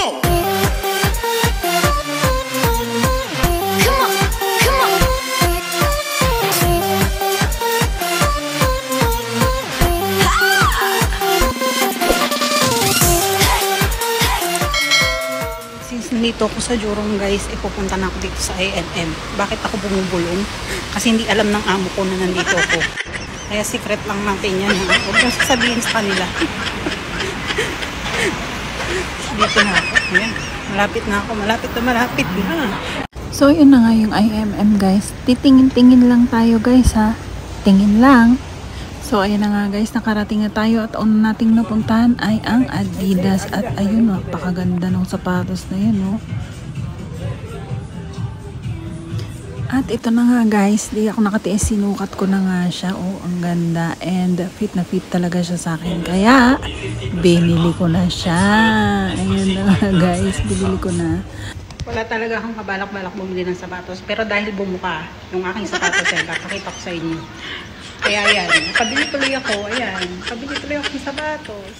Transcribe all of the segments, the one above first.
on. Come on, come on. Since nandito ako sa Jurong guys, ipupunta na ako dito sa I&M. Bakit ako bumubulong? Kasi hindi alam ng amo ko na nandito ako. Kaya secret lang natin yan ha. Huwag nang sasabihin sa kanila. Dito na ako. Ayan. Malapit na ako. Malapit na. So, yun na nga yung IMM guys. Titingin-tingin lang tayo guys ha. Tingin lang. So, ayun na nga guys. Nakarating na tayo at una nating napuntahan ay ang Adidas. At ayun o, napakaganda ng sapatos na yun o. At ito na nga guys. Di ako nakatiis. Sinukat ko na nga siya. Oh, ang ganda. And fit na fit talaga siya sa akin. Kaya, binili ko na siya. Ayun na nga guys. Binili ko na. Wala talaga akong kabalak-balak bumili ng sapatos. Pero dahil bumuka yung aking sapatos ay pakita ko sa inyo. Kaya ayan. Pabili tuloy ako. Ayan. Pabili tuloy ako ng sapatos.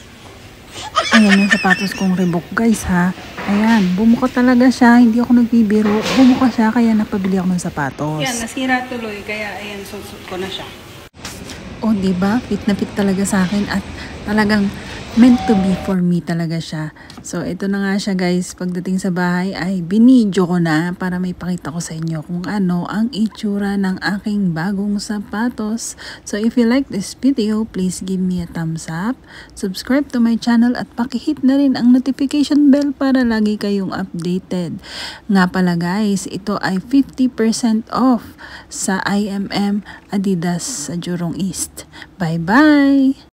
Ayan yung sapatos kong Reebok guys ha. Ayan, bumuka talaga siya. Hindi ako nagbibiro. Bumuka siya kaya napabili ako ng sapatos. Ayan, nasira tuloy. Kaya ayan, susut ko na siya. O diba? Fit na fit talaga sa akin at talagang meant to be for me talaga siya. So ito na nga siya guys. Pagdating sa bahay ay binidyo ko na para may pakita ko sa inyo kung ano ang itsura ng aking bagong sapatos. So if you like this video, please give me a thumbs up. Subscribe to my channel at pakihit na rin ang notification bell para lagi kayong updated. Nga pala guys, ito ay 50% off sa IMM Adidas sa Jurong East. Bye bye!